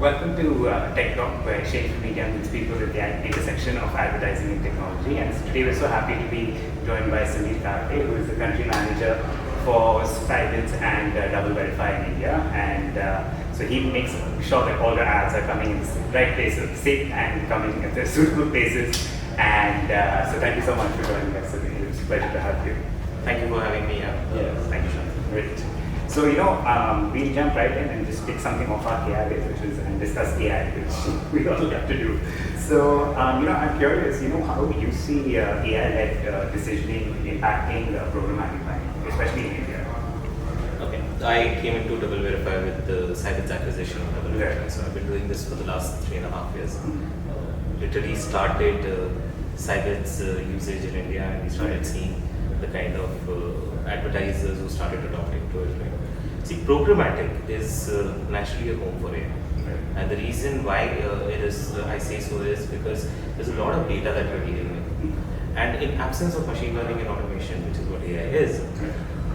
Welcome to TechTalk, where exchange for media meets people at the intersection of advertising and technology. And today we're so happy to be joined by Samir, who is the country manager for Scibids and DoubleVerify in India. And so he makes sure that all the ads are coming in the right places, safe and coming at the suitable places. And so thank you so much for joining us, Samir. It's a pleasure to have you. Thank you for having me. Yes, thank you, Sean. Great. So, we'll jump right in and just pick something off our AI base, and discuss AI, which we all have to do. So, I'm curious, how you see AI-led decisioning impacting programmatic buying, especially in India? Okay, I came into DoubleVerify with the Scibids acquisition of DoubleVerify. So I've been doing this for the last 3.5 years. Literally started Scibids usage in India, and we started seeing the kind of advertisers who started adopting to it. Right? See, programmatic is naturally a home for AI. Right. And the reason why I say so is because there's a lot of data that we're dealing with. And in absence of machine learning and automation, which is what AI is,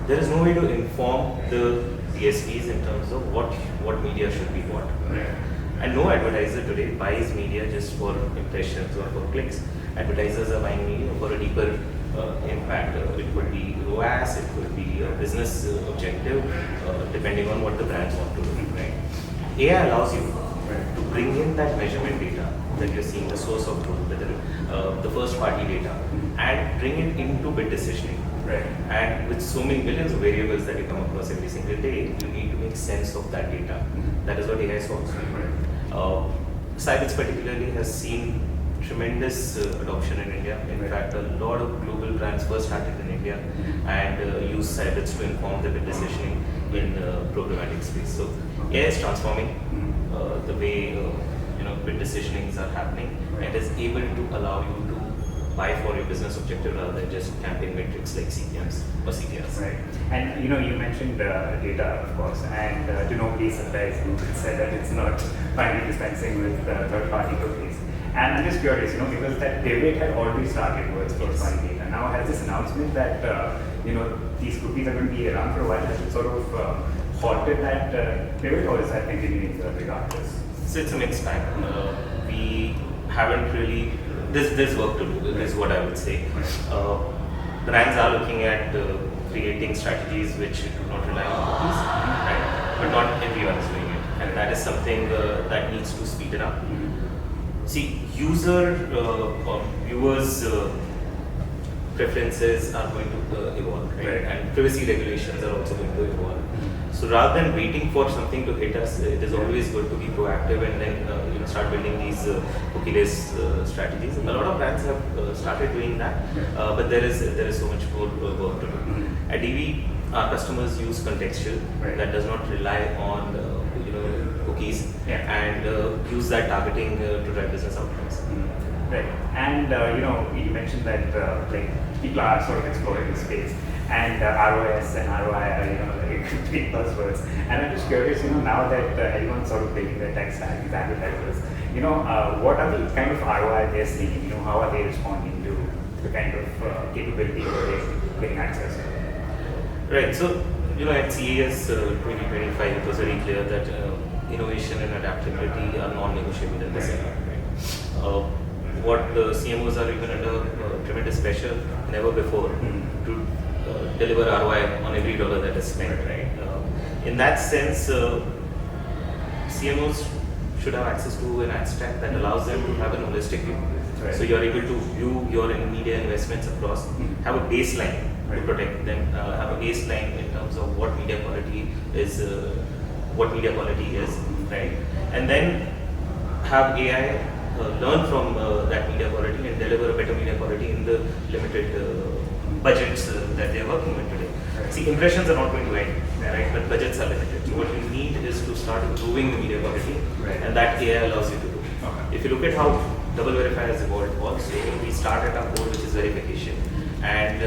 there is no way to inform the DSPs in terms of what media should be what. Right. And no advertiser today buys media just for impressions or for clicks. Advertisers are buying media for a deeper impact. It could be ROAS, it could be a business objective, depending on what the brands want to do. Right? AI allows you to bring in that measurement data that you're seeing, the source of truth, the first party data, and bring it into bid decisioning. Right. And with so many millions of variables that you come across every single day, you need to make sense of that data. That is what AI solves. Scibids particularly has seen tremendous adoption in India. In fact, a lot of global brands first started in India and use Scibids to inform the bid decisioning in programmatic space. So AI is transforming the way bid decisionings are happening, and is able to allow you to buy for your business objective rather than just campaign metrics like CPMs or CTRs. Right. And you mentioned data, of course, and to nobody's surprise, Google said that it's not finally dispensing with third-party cookies. And I'm just curious, because that pivot had already started towards first-party data. Now has this announcement that these cookies are going to be around for a while, has it sort of halted that pivot, or is that continuing regardless? So it's a mixed bag. We haven't really. There's work to do. Is what I would say. Brands are looking at creating strategies which do not rely on cookies, right? But not everyone is doing it, and that is something that needs to speed it up. See, viewers' preferences are going to evolve, right? And privacy regulations are also going to evolve. So rather than waiting for something to hit us, it is always good to be proactive and then start building these cookie-less strategies. And a lot of brands have started doing that, but there is so much more work to do. At DV, our customers use contextual that does not rely on cookies and use that targeting to drive business outcomes. Right. And you mentioned that people are sort of exploring the space, and ROS and ROI are big buzzwords. And I'm just curious, now that everyone's sort of building their tech stack, these advertisers, what are the kind of ROI they're seeing? How are they responding to the kind of capability that they're getting access to? Right. So at CES 2025, it was very clear that innovation and adaptability are non-negotiable in this era. Right? What the CMOs are even under tremendous pressure, never before, to deliver ROI on every dollar that is spent. Right? In that sense, CMOs should have access to an ad stack that allows them to have an holistic view. Right. So you're able to view your media investments across, have a baseline to protect them, have a baseline in terms of what media quality is, right? And then have AI learn from that media quality and deliver a better media quality in the limited budgets that they are working with today. Right. See, impressions are not going to end, right? But budgets are limited. So what you need is to start improving the media quality, and that AI allows you to do. If you look at how DoubleVerify has evolved also, we start at our core, which is verification. And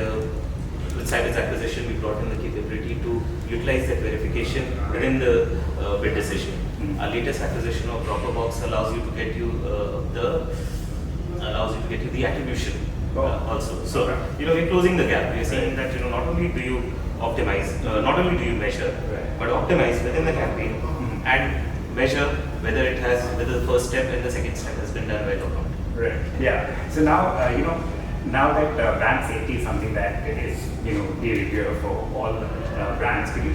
with Scibids acquisition, we brought in the capability to utilize that verification within the bid decision. Our latest acquisition of Dropperbox allows you to get you the attribution also. So we're closing the gap. We're saying that not only do you optimize, not only do you measure, but optimize within the campaign and measure whether the first step and the second step has been done well or not. Right. Yeah. So now, now that brand safety is something that is, dear to dear for all brands, could you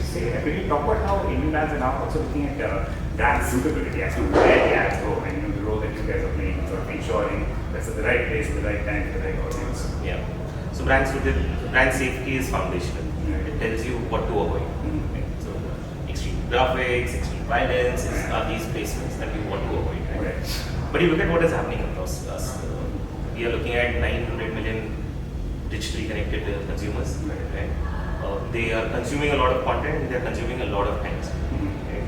talk about how Indian brands are now also looking at brand suitability as to where the ads go and the role that you guys are playing, sort of ensuring that's at the right place at the right time for the right audience? Yeah. So brand safety is foundational. Right. It tells you what to avoid. Mm-hmm. Right? So extreme graphics, extreme violence are these placements that you want to avoid. Right? Right. But you look at what is happening across us. We are looking at 900 million digitally connected consumers. Right? They are consuming a lot of content and they are consuming a lot of times. Right?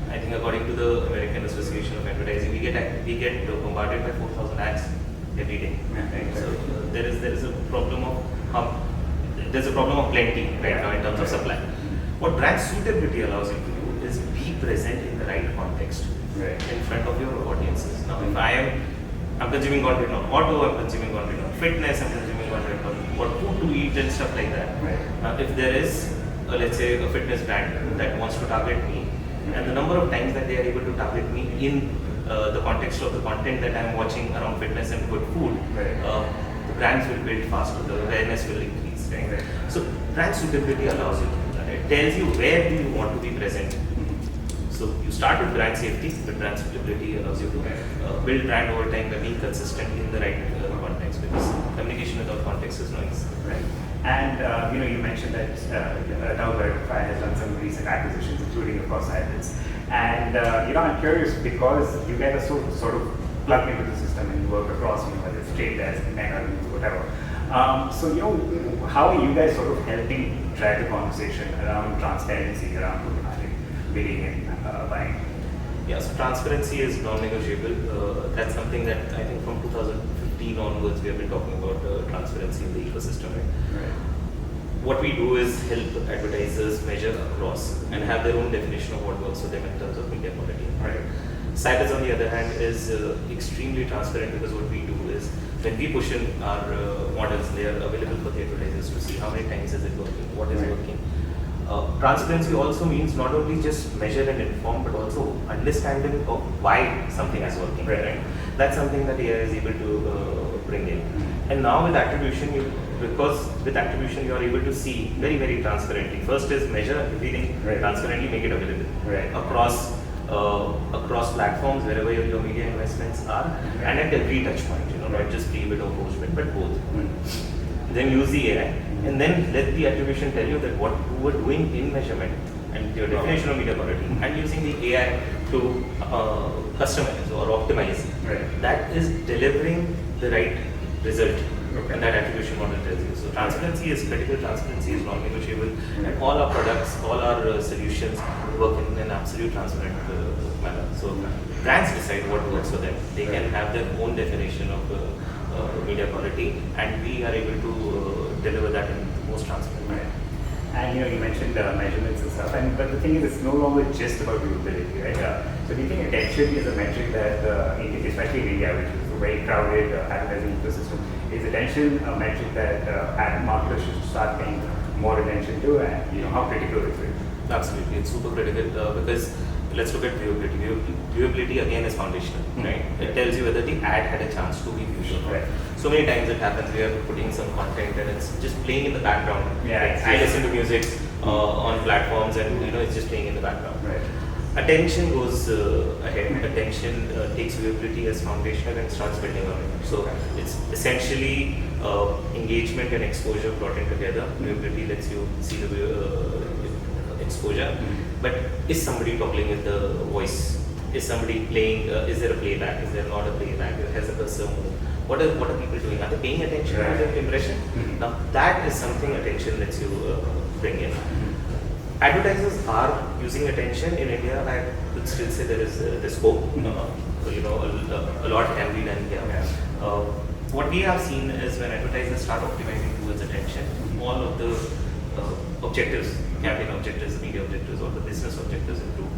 I think according to the American Association of Advertising, we get bombarded by 4,000 ads every day. Right? So there is a problem of plenty right now in terms of supply. What brand suitability allows you to do is be present in the right context in front of your audiences. Now, if I'm consuming content on auto, I'm consuming content on fitness, I'm consuming content on what food to eat and stuff like that. Right. If there is, let's say, a fitness brand that wants to target me, and the number of times that they are able to target me in the context of the content that I'm watching around fitness and good food, the brands will build faster, the awareness will increase. Right? So brand suitability allows you to do that. It tells you where do you want to be present. So you start with brand safety, but brand suitability allows you to build brand over time by being consistent in the right context, because communication without context is noise. Right. And you mentioned that DoubleVerify has done some recent acquisitions, including of course Scibids. And I'm curious because you guys are sort of plugged into the system and you work across, whether it's trade desk, mega news, whatever. So how are you guys sort of helping drive the conversation around transparency, around programmatic bidding and buying? Yeah, so transparency is non-negotiable. That's something that I think from 2015 onwards we have been talking about transparency in the ecosystem. Right? What we do is help advertisers measure across and have their own definition of what works for them in terms of media quality. Right. Scibids, on the other hand, is extremely transparent, because what we do is when we push in our models, they are available for the advertisers to see how many times is it working, what is working. Transparency also means not only just measure and inform, but also understanding of why something is working. Right? That's something that AI is able to bring in. And now with attribution, because with attribution you are able to see very, very transparently. First is measure everything transparently, make it available across platforms, wherever your media investments are, and at every touch point, not just pre-bid or post-bid, but both. Then use the AI, and then let the attribution tell you that what you were doing in measurement and your definition of media quality, and using the AI to customize or optimize, that is delivering the right result. And that attribution model tells you. So transparency is critical, transparency is non-negotiable, and all our products, all our solutions work in an absolute transparent manner. So brands decide what works for them. They can have their own definition of media quality, and we are able to deliver that in the most transparent manner. And you mentioned measurements and stuff, but the thing is, it's no longer just about viewability, right? So do you think attention is a metric that, especially in India, which is a very crowded advertising ecosystem, is attention a metric that ad marketers should start paying more attention to, and how critical is it? Absolutely, it's super critical because let's look at viewability. Viewability again is foundational, right? It tells you whether the ad had a chance to be viewed or not. So many times it happens we are putting some content and it's just playing in the background. I listen to music on platforms and it's just playing in the background. Attention goes ahead. Attention takes viewability as foundational and starts building on it. So it's essentially engagement and exposure brought in together. Viewability lets you see the exposure. But is somebody toggling with the voice? Is somebody playing? Is there a playback? Is there not a playback? Has a cursor moved? What are people doing? Are they paying attention to the impression? Now that is something attention lets you bring in. Advertisers are using attention in India. I would still say there is the scope. A lot can be done here. What we have seen is when advertisers start optimizing towards attention, all of the objectives, campaign objectives, media objectives, or the business objectives improve.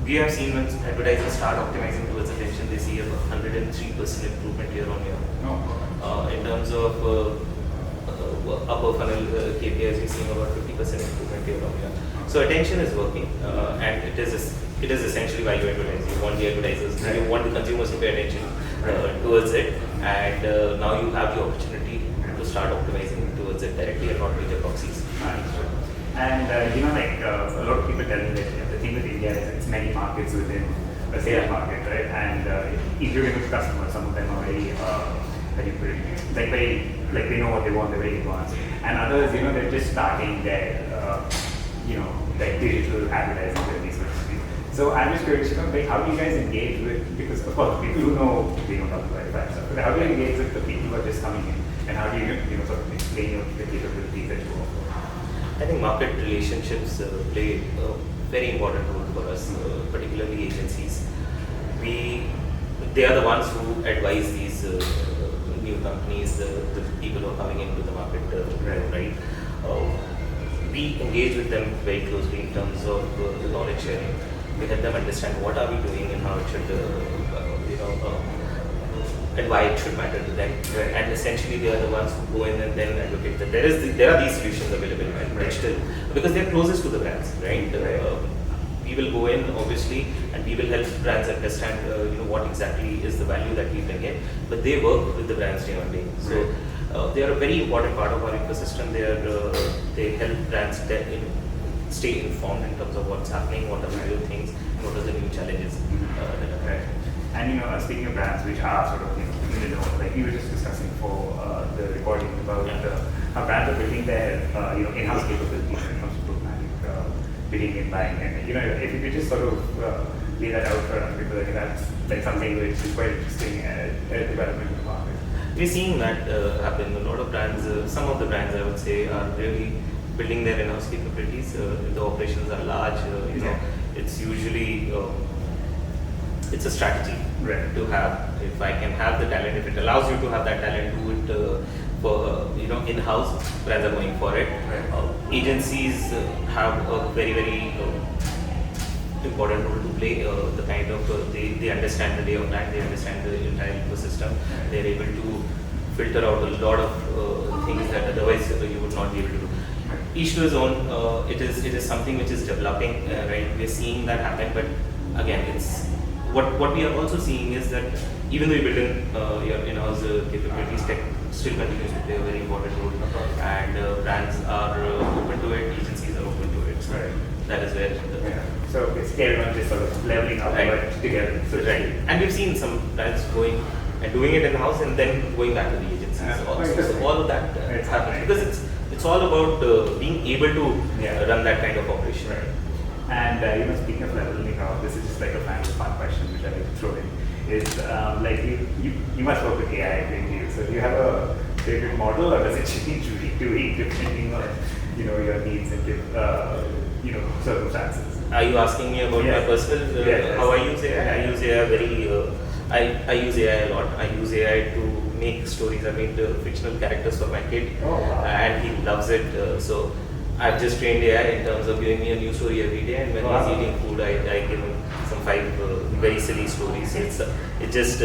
We have seen when advertisers start optimizing towards attention, they see a 103% improvement year on year. In terms of upper funnel KPIs, we're seeing about 50% improvement year on year. So attention is working, and it is essentially why you advertise. You want the advertisers, you want the consumers to pay attention towards it, and now you have the opportunity to start optimizing towards it directly and not with your proxies. And like a lot of people tell me that the thing with India is it's many markets within a sales market, right? And including with customers, some of them are very, like they know what they want, they're very advanced. And others, they're just starting their, like digital advertising journey, so to speak. So I'm just curious, like how do you guys engage with, because of course people who know, they know DoubleVerify stuff, but how do you engage with the people who are just coming in? And how do you, sort of explain the capabilities that you offer? I think market relationships play a very important role for us, particularly agencies. They are the ones who advise these new companies, the people who are coming into the market, right? We engage with them very closely in terms of knowledge sharing. We help them understand what are we doing and how it should, and why it should matter to them. Right. And essentially, they are the ones who go in and then advocate that there are these solutions available in digital because they're closest to the brands, right? We will go in obviously, and we will help brands understand, what exactly is the value that we bring in. But they work with the brands day on day, so they are a very important part of our ecosystem. They help brands stay informed in terms of what's happening, what are the new things, and what are the new challenges. And speaking of brands which are sort of in the know, like we were just discussing for the recording about how brands are building their in-house capabilities when it comes to programmatic bidding and buying. And if you could just sort of lay that out for other people, I think that's like something which is quite interesting development in the market. We're seeing that happen. A lot of brands, some of the brands I would say, are really building their in-house capabilities. The operations are large. It's usually it's a strategy to have. If I can have the talent, if it allows you to have that talent, do it for in-house. Brands are going for it. Agencies have a very important role to play. The kind of they understand the day of land, they understand the entire ecosystem. They're able to filter out a lot of things that otherwise you would not be able to do. Each to his own. It is something which is developing. Right, we're seeing that happen, but again, it's what we are also seeing is that even though you build in your in-house capabilities, tech still continues to play a very important role, and brands are open to it, agencies are open to it. So that is where. So it's everyone just sort of leveling up, but together. So and we've seen some brands going and doing it in-house and then going back to the agencies. So all of that it's happening because it's all about being able to run that kind of operation. And speaking of leveling up, this is just like a fun question which I like to throw in. Is like you must work with AI doing you. So do you have a favorite model, or does it change week to week depending on your needs and circumstances? Are you asking me about my personal how I use AI? I use AI I use AI a lot. I use AI to make stories. I made fictional characters for my kid, and he loves it. So I've just trained AI in terms of giving me a new story every day, and when he's eating food, I give him some 5 very silly stories. It just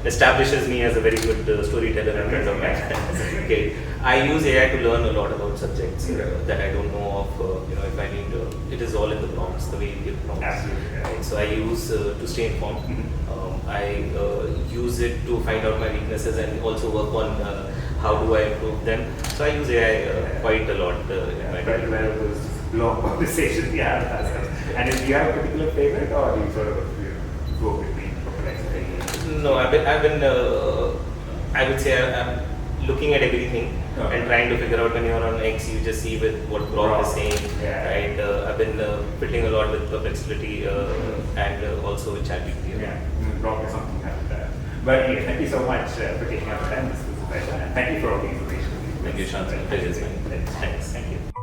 establishes me as a very good storyteller and friend of mine. Okay, I use AI to learn a lot about subjects that I don't know of. If I need, it is all in the prompts, the way you give prompts. Right? So I use to stay informed. I use it to find out my weaknesses and also work on how do I improve them. So I use AI quite a lot. Quite aware of those long conversations we have. And do you have a particular favorite, or do you sort of go between complexity? No, I've been I would say I'm looking at everything and trying to figure out when you're on X, you just see with what Grok is saying. Right? I've been fiddling a lot with perplexity and also with ChatGPT. Grok is something like that. But yeah, thank you so much for taking out the time. This was a pleasure. And thank you for all the information. Thank you, Shantanu. Thanks. Thank you.